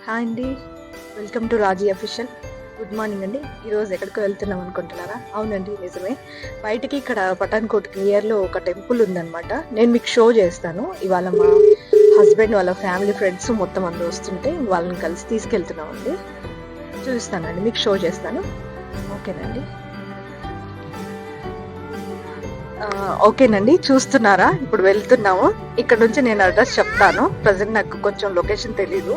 Hi అండి, welcome to Raji official. Good morning అండి. ఈరోజు ఎక్కడికి వెళ్తున్నాం అనుకుంటున్నారా? అవునండి, నిజమే. బయటికి ఇక్కడ పఠాన్కోట్కి నియర్లో ఒక టెంపుల్ ఉందన్నమాట. నేను మీకు షో చేస్తాను. ఇవాళ మా హస్బెండ్ వాళ్ళ ఫ్యామిలీ ఫ్రెండ్స్ మొత్తం అందరూ వస్తుంటే వాళ్ళని కలిసి తీసుకెళ్తున్నామండి. చూపిస్తానండి, మీకు షో చేస్తాను. ఓకేనండి. ఓకేనండి, చూస్తున్నారా? ఇప్పుడు వెళ్తున్నాము. ఇక్కడ నుంచి నేను అడ్రస్ చెప్తాను. ప్రజెంట్ నాకు కొంచెం లొకేషన్ తెలీదు.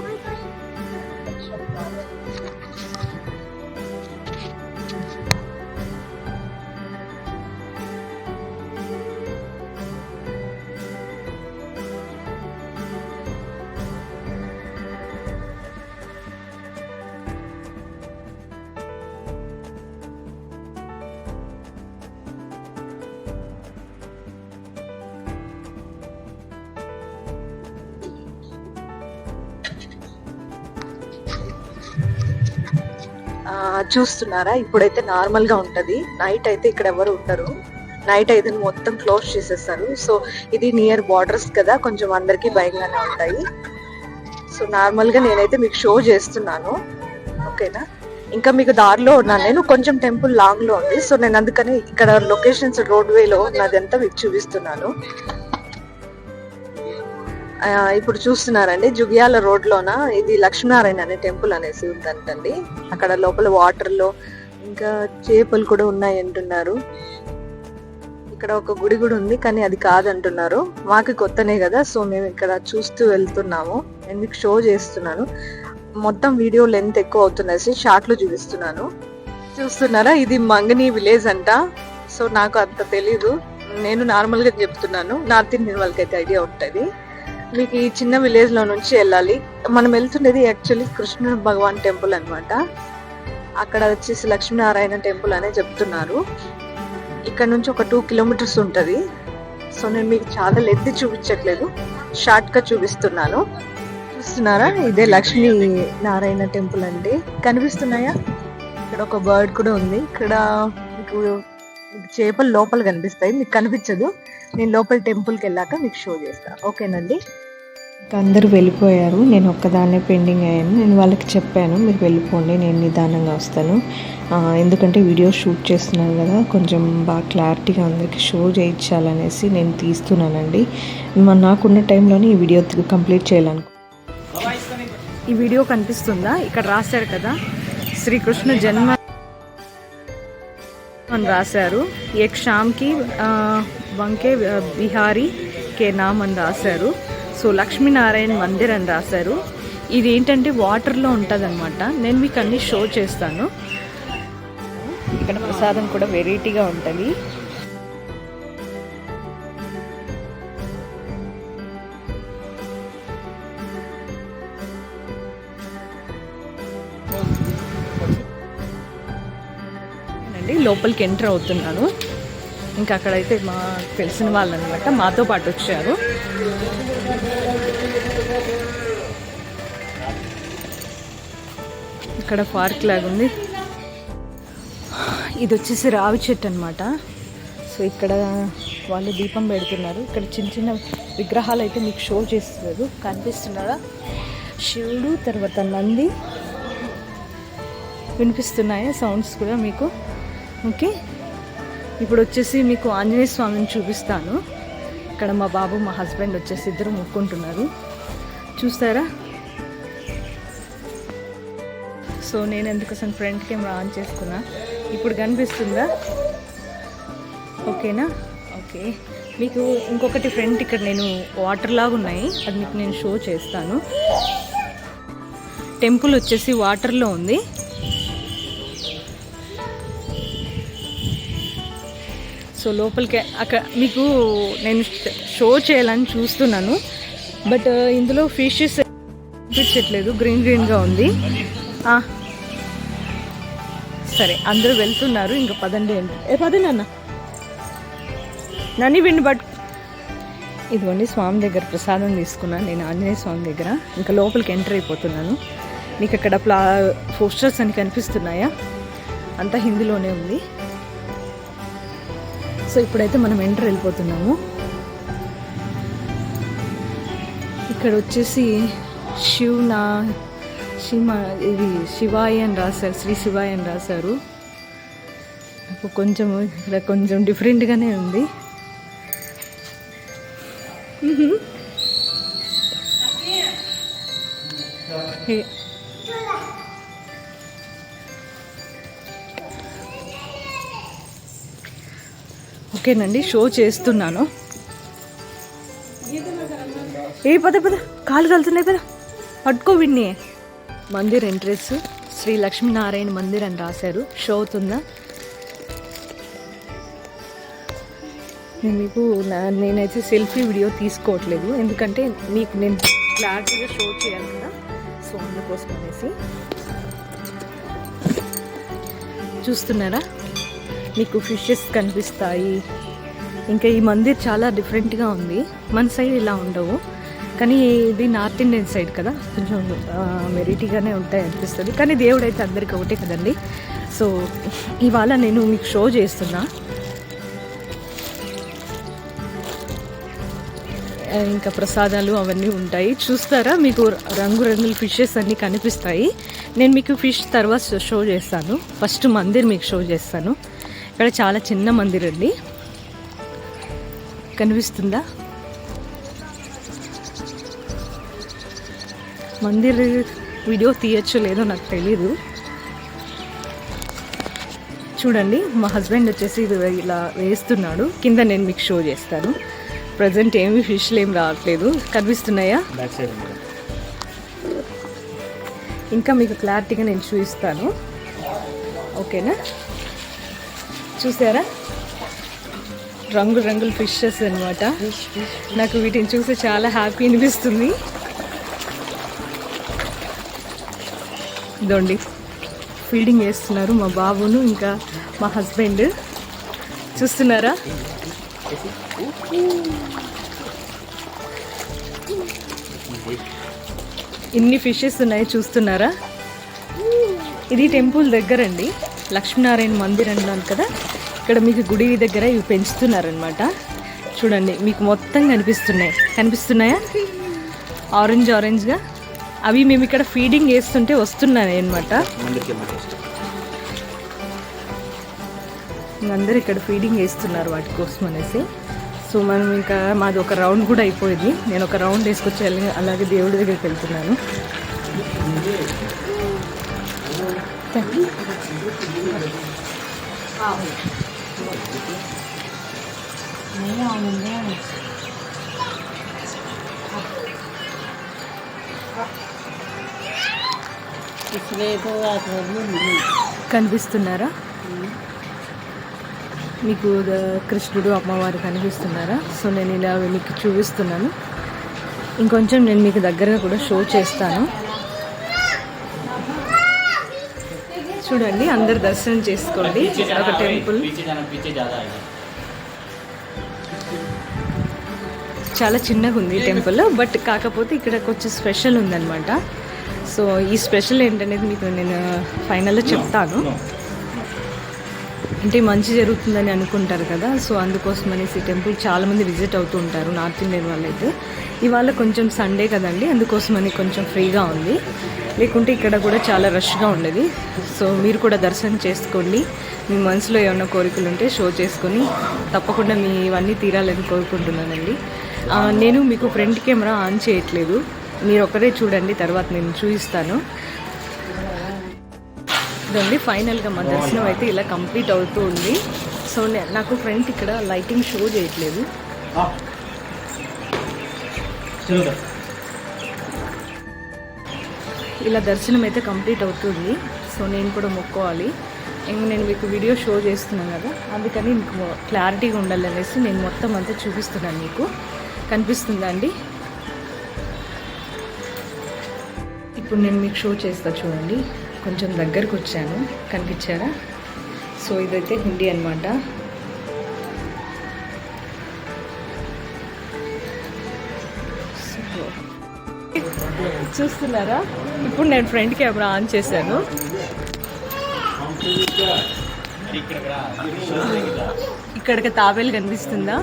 చూస్తున్నారా? ఇప్పుడైతే నార్మల్ గా ఉంటది. నైట్ అయితే ఇక్కడ ఎవరు ఉండరు. నైట్ అయితే మొత్తం క్లోజ్ చేసేస్తారు. సో ఇది నియర్ బార్డర్స్ కదా, కొంచెం అందరికి భయంగానే ఉంటాయి. సో నార్మల్ గా నేనైతే మీకు షో చేస్తున్నాను. ఓకేనా? ఇంకా మీకు దారిలో ఉన్నాను నేను. కొంచెం టెంపుల్ లాంగ్ లో ఉంది. సో నేను అందుకని ఇక్కడ లొకేషన్స్ రోడ్ వేలో ఉన్నదంతా మీకు చూపిస్తున్నాను. ఇప్పుడు చూస్తున్నారండి, జుగియాల రోడ్ లోన ఇది లక్ష్మీనారాయణ అనే టెంపుల్ అనేసి ఉందంటండి. అక్కడ లోపల వాటర్ లో ఇంకా చేపలు కూడా ఉన్నాయి అంటున్నారు. ఇక్కడ ఒక గుడి కూడా ఉంది, కానీ అది కాదంటున్నారు. మాకు కొత్తనే కదా, సో మేము ఇక్కడ చూస్తూ వెళ్తున్నాము. నేను మీకు షో చేస్తున్నాను. మొత్తం వీడియో లెంత్ ఎక్కువ అవుతున్నది, షార్ట్ లో చూపిస్తున్నాను. చూస్తున్నారా? ఇది మంగని విలేజ్ అంట. సో నాకు అంత తెలీదు, నేను నార్మల్ గా చెప్తున్నాను. నార్త్ ఇండియన్ వాళ్ళకి అయితే ఐడియా ఉంటుంది. మీకు ఈ చిన్న విలేజ్ లో నుంచి వెళ్ళాలి. మనం వెళ్తుండేది యాక్చువల్లీ కృష్ణ భగవాన్ టెంపుల్ అనమాట. అక్కడ వచ్చేసి లక్ష్మీనారాయణ టెంపుల్ అనే చెప్తున్నారు. ఇక్కడ నుంచి ఒక 2 కిలోమీటర్స్ ఉంటది. సో నేను మీకు చాలా లెంత్ చూపించట్లేదు, షార్ట్ గా చూపిస్తున్నాను. చూస్తున్నారా? ఇదే లక్ష్మీ నారాయణ టెంపుల్ అండి. కనిపిస్తున్నాయా? ఇక్కడ ఒక బర్డ్ కూడా ఉంది. ఇక్కడ మీకు చేపలు లోపల కనిపిస్తాయి, మీకు కనిపించదు. నేను లోపల టెంపుల్కి వెళ్ళాక మీకు షో చేస్తాను. ఓకేనండి. అందరూ వెళ్ళిపోయారు, నేను ఒక్కదాన్నే పెండింగ్ అయ్యాను. నేను వాళ్ళకి చెప్పాను, మీరు వెళ్ళిపోండి, నేను నిదానంగా వస్తాను. ఎందుకంటే వీడియో షూట్ చేస్తున్నాను కదా, కొంచెం బాగా క్లారిటీగా అందరికీ షో చేయించాలనేసి నేను తీస్తున్నానండి. నాకున్న టైంలోనే ఈ వీడియో కంప్లీట్ చేయాలనుకో. ఈ వీడియో కనిపిస్తుందా? ఇక్కడ రాశారు కదా, శ్రీకృష్ణ జన్మ అని రాశారు. ఏక్ షామ్కి వంకే బిహారీ కే నామ్ అని రాశారు. సో లక్ష్మీనారాయణ మందిర్ అని రాశారు. ఇది ఏంటంటే వాటర్లో ఉంటుంది అనమాట. నేను మీకు అన్ని షో చేస్తాను. ఇక్కడ ప్రసాదం కూడా వెరైటీగా ఉంటుంది. లోపలికి ఎంటర్ అవుతున్నాను. ఇంకా అక్కడైతే మా తెలిసిన వాళ్ళు అనమాట, మాతో పాటు వచ్చారు. ఇక్కడ పార్క్ లాగా ఉంది. ఇది వచ్చేసి రావి చెట్టు అనమాట. సో ఇక్కడ వాళ్ళు దీపం పెడుతున్నారు. ఇక్కడ చిన్న చిన్న విగ్రహాలు అయితే మీకు షో చేస్తున్నారు. కనిపిస్తున్నారా? శివుడు, తర్వాత నంది. వినిపిస్తున్నాయా సౌండ్స్ కూడా మీకు? ఓకే, ఇప్పుడు వచ్చేసి మీకు ఆంజనేయ స్వామిని చూపిస్తాను. ఇక్కడ మా బాబు, మా హస్బెండ్ వచ్చేసి ఇద్దరు మొక్కుంటున్నారు. చూస్తారా? సో నేను ఎందుకోసం ఫ్రంట్ కెమెరా ఆన్ చేసుకున్నా. ఇప్పుడు కనిపిస్తుందా? ఓకేనా? ఓకే. మీకు ఇంకొకటి ఫ్రంట్ ఇక్కడ నేను వాటర్ లాగా ఉన్నాయి, అది మీకు నేను షో చేస్తాను. టెంపుల్ వచ్చేసి వాటర్లో ఉంది. సో లోపలికి అక్కడ మీకు నేను షో చేయాలని చూస్తున్నాను, బట్ ఇందులో ఫిషెస్ కనిపించట్లేదు, గ్రీన్గా ఉంది. సరే, అందరూ వెళ్తున్నారు. ఇంకా పదండి పదండి అన్న. నన్ను విండి బట్ ఇదిగోండి, స్వామి దగ్గర ప్రసాదం తీసుకున్నాను నేను, ఆంజనేయ స్వామి దగ్గర. ఇంకా లోపలికి ఎంటర్ అయిపోతున్నాను. మీకు అక్కడ పోస్టర్స్ అని కనిపిస్తున్నాయా? అంతా హిందీలోనే ఉంది. సో ఇప్పుడైతే మనం ఎంటర్ వెళ్ళిపోతున్నాము. ఇక్కడ వచ్చేసి ఇది శివాయ అని రాశారు, శ్రీ శివాయ అని రాశారు. కొంచెం ఇక్కడ కొంచెం డిఫరెంట్గానే ఉంది. ఓకేనండి, షో చేస్తున్నాను. పద కాలు కలుతున్నాయి, పద పట్టుకో విన్ని. మందిర్ ఎంట్రెన్స్ శ్రీ లక్ష్మీనారాయణ మందిర్ అని రాశారు. షో అవుతుందా? నేనైతే సెల్ఫీ వీడియో తీసుకోవట్లేదు, ఎందుకంటే మీకు నేను క్లారిటీగా షో చేయాలి కదా, సో అందుకోసం అనేసి. చూస్తున్నారా, మీకు ఫిషెస్ కనిపిస్తాయి. ఇంకా ఈ మందిర్ చాలా డిఫరెంట్గా ఉంది, మన సైడ్ ఇలా ఉండవు, కానీ ఇది నార్త్ ఇండియన్ సైడ్ కదా, కొంచెం వెరైటీగానే ఉంటాయి అనిపిస్తుంది. కానీ దేవుడు అయితే అందరికీ ఒకటే కదండి. సో ఇవాళ నేను మీకు షో చేస్తున్నా. ఇంకా ప్రసాదాలు అవన్నీ ఉంటాయి, చూస్తారా? మీకు రంగురంగుల ఫిషెస్ అన్నీ కనిపిస్తాయి. నేను మీకు ఫిష్ తర్వాత షో చేస్తాను. ఫస్ట్ మందిర్ మీకు షో చేస్తాను. ఇక్కడ చాలా చిన్న మందిర్ అండి, కనిపిస్తుందా? మందిర్ వీడియో తీయచ్చో లేదో నాకు తెలీదు. చూడండి, మా హస్బెండ్ వచ్చేసి ఇది ఇలా వేస్తున్నాడు. కింద నేను మీకు షో చేస్తాను. ప్రజెంట్ ఏమి ఫిష్లు ఏం రావట్లేదు, కనిపిస్తున్నాయా? ఇంకా మీకు క్లారిటీగా నేను చూపిస్తాను, ఓకేనా? చూసారా, రంగుల ఫిషెస్ అనమాట. నాకు వీటిని చూసి చాలా హ్యాపీ అనిపిస్తుంది. ఇదండి, ఫీడింగ్ చేస్తున్నారు మా బాబును ఇంకా మా హస్బెండ్. చూస్తున్నారా? ఇన్ని ఫిషెస్ ఉన్నాయి, చూస్తున్నారా? ఇది టెంపుల్ దగ్గర అండి, లక్ష్మీనారాయణ మందిర్ అన్నాను కదా, ఇక్కడ మీకు గుడి దగ్గర ఇవి పెంచుతున్నారనమాట. చూడండి, మీకు మొత్తం కనిపిస్తున్నాయా? ఆరెంజ్గా అవి మేము ఇక్కడ ఫీడింగ్ చేస్తుంటే వస్తున్నాయి అనమాట. అందరూ ఇక్కడ ఫీడింగ్ చేస్తున్నారు వాటి కోసం అనేసి. సో మనం ఇంకా మాది ఒక రౌండ్ కూడా అయిపోయింది. నేను ఒక రౌండ్ వేసుకొచ్చి అలాగే దేవుడి దగ్గరికి వెళ్తున్నాను. కనిపిస్తున్నారా మీకు? కృష్ణుడు అమ్మవారు కనిపిస్తున్నారా? సో నేను ఇలా మీకు చూపిస్తున్నాను. ఇంకొంచెం నేను మీకు దగ్గరగా కూడా షో చేస్తాను. చూడండి, అందరు దర్శనం చేసుకోండి. ఒక టెంపుల్ చాలా చిన్నగా ఉంది టెంపుల్, బట్ కాకపోతే ఇక్కడ కొంచెం స్పెషల్ ఉందన్నమాట. సో ఈ స్పెషల్ ఏంటనేది మీకు నేను ఫైనల్లో చెప్తాను. అంటే మంచి జరుగుతుందని అనుకుంటారు కదా, సో అందుకోసం అనేసి టెంపుల్ చాలామంది విజిట్ అవుతూ ఉంటారు, నార్త్ ఇండియన్ వాళ్ళైతే. ఇవాళ కొంచెం సండే కదండి, అందుకోసమని కొంచెం ఫ్రీగా ఉంది, లేకుంటే ఇక్కడ కూడా చాలా రష్గా ఉండేది. సో మీరు కూడా దర్శనం చేసుకోండి. మీ మనసులో ఏమైనా కోరికలు ఉంటే షో చేసుకొని తప్పకుండా మీ ఇవన్నీ తీరాలని కోరుకుంటున్నానండి. నేను మీకు ఫ్రంట్ కెమెరా ఆన్ చేయట్లేదు, మీరు ఒకరే చూడండి, తర్వాత నేను చూపిస్తాను. ఇదండి, ఫైనల్గా మా దర్శనం అయితే ఇలా కంప్లీట్ అవుతూ ఉంది. సో నాకు ఫ్రంట్ ఇక్కడ లైటింగ్ షో చేయట్లేదు. ఇలా దర్శనం అయితే కంప్లీట్ అవుతుంది. సో నేను కూడా మొక్కోవాలి. నేను మీకు వీడియో షో చేస్తున్నాను కదా, అందుకని మీకు క్లారిటీగా ఉండాలనేసి నేను మొత్తం అంతా చూపిస్తున్నాను. మీకు కనిపిస్తుందా అండి? ఇప్పుడు నేను మీకు షో చేస్తా చూడండి. కొంచెం దగ్గరకు వచ్చాను, కనిపించారా? సో ఇదైతే హుండీ అనమాట. చూస్తున్నారా? ఇప్పుడు నేను ఫ్రంట్ కెమెరా ఆన్ చేశాను. ఇక్కడికి తాబేలు కనిపిస్తుందా?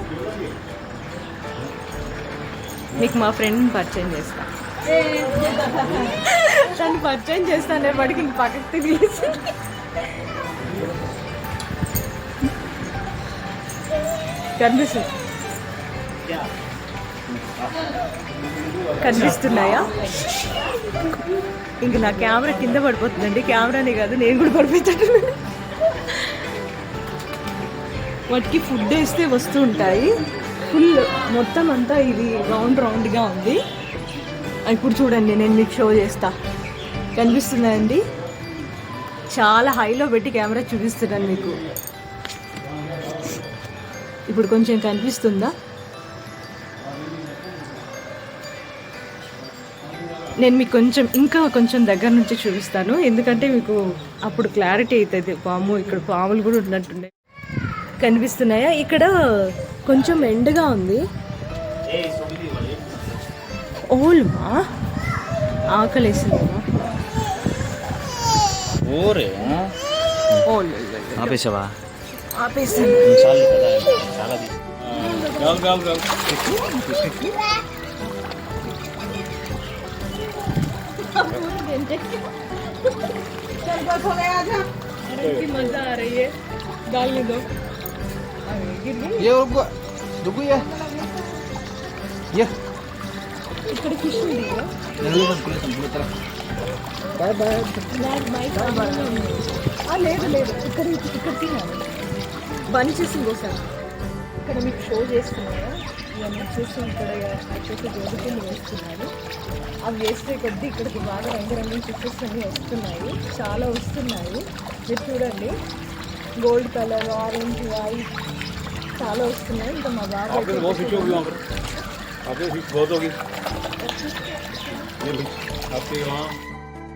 మీకు మా ఫ్రెండ్ని పరిచయం చేస్తా. తను పరిచయం చేస్తాను వాడికి ఇంక పక్కకు తిరిగేసి కనిపిస్తున్నాయా? ఇంక నా కెమెరా కింద పడిపోతుందండి. కెమెరానే కాదు నేను కూడా పడిపోతాను. వాటికి ఫుడ్ వేస్తే వస్తూ ఉంటాయి. ఫుల్ మొత్తం అంతా ఇది రౌండ్గా ఉంది. ఇప్పుడు చూడండి నేను మీకు షో చేస్తా. కనిపిస్తున్నాయండి, చాలా హైలో పెట్టి కెమెరా చూపిస్తున్నాను మీకు. ఇప్పుడు కొంచెం కనిపిస్తుందా? నేను మీకు ఇంకా కొంచెం దగ్గర నుంచి చూపిస్తాను, ఎందుకంటే మీకు అప్పుడు క్లారిటీ అవుతుంది. ఇక్కడ పాములు కూడా ఉన్నట్టుండే. కనిపిస్తున్నాయా? ఇక్కడ కొంచెం ఎండగా ఉంది. ఓల్మా ఆకలేసిందమ్మా. ఆపేసావా? ఆపేసింది. मजा आ रही है, डालने दो. ये रुको ये ఇక్కడ ఫిష్ ఉంది కదా. లేదు ఇక్కడ తినాలి. బంచెస్ ఇంకోసారి ఇక్కడ మీకు షో చేస్తున్నారా? ఇవన్నీ చూసి ఇక్కడ వచ్చేసి గోధుమలు వేస్తున్నారు. అవి వేస్తే కొద్దీ ఇక్కడికి బాగా రంగురంగుల ఫిషెస్ అన్నీ వస్తున్నాయి, చాలా వస్తున్నాయి. మీరు చూడండి, గోల్డ్ కలర్, ఆరెంజ్, వైట్ చాలా వస్తున్నాయి. ఇంకా మా బాగా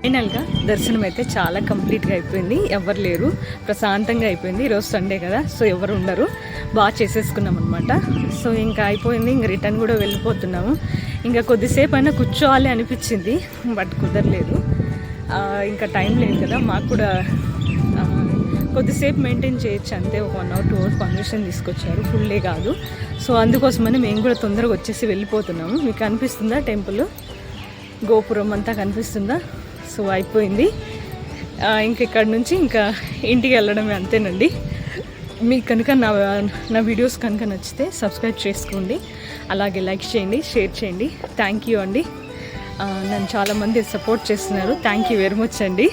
ఫైనల్గా దర్శనం అయితే చాలా కంప్లీట్గా అయిపోయింది. ఎవరు లేరు, ప్రశాంతంగా అయిపోయింది. ఈరోజు సండే కదా, సో ఎవరు ఉండరు. బాగా చేసేసుకున్నాం అనమాట. సో ఇంకా అయిపోయింది, ఇంకా రిటర్న్ కూడా వెళ్ళిపోతున్నాము. ఇంకా కొద్దిసేపు అయినా కూర్చోవాలి అనిపించింది, బట్ కుదరలేదు. ఇంకా టైం లేదు కదా మాకు కూడా. కొద్దిసేపు మెయింటైన్ చేయొచ్చు అంతే. ఒక 1 hour 2 hours పర్మిషన్ తీసుకొచ్చారు, ఫుల్లే కాదు. సో అందుకోసమని మేము కూడా తొందరగా వచ్చేసి వెళ్ళిపోతున్నాము. మీకు కనిపిస్తుందా టెంపుల్, గోపురం అంతా కనిపిస్తుందా? సో అయిపోయింది. ఇంక ఇక్కడ నుంచి ఇంకా ఇంటికి వెళ్ళడమే, అంతేనండి. మీకు కనుక నా వీడియోస్ కనుక నచ్చితే సబ్స్క్రైబ్ చేసుకోండి, అలాగే లైక్ చేయండి, షేర్ చేయండి. థ్యాంక్ యూ అండి. నన్ను చాలామంది సపోర్ట్ చేస్తున్నారు. థ్యాంక్ యూ వెరీ మచ్ అండి.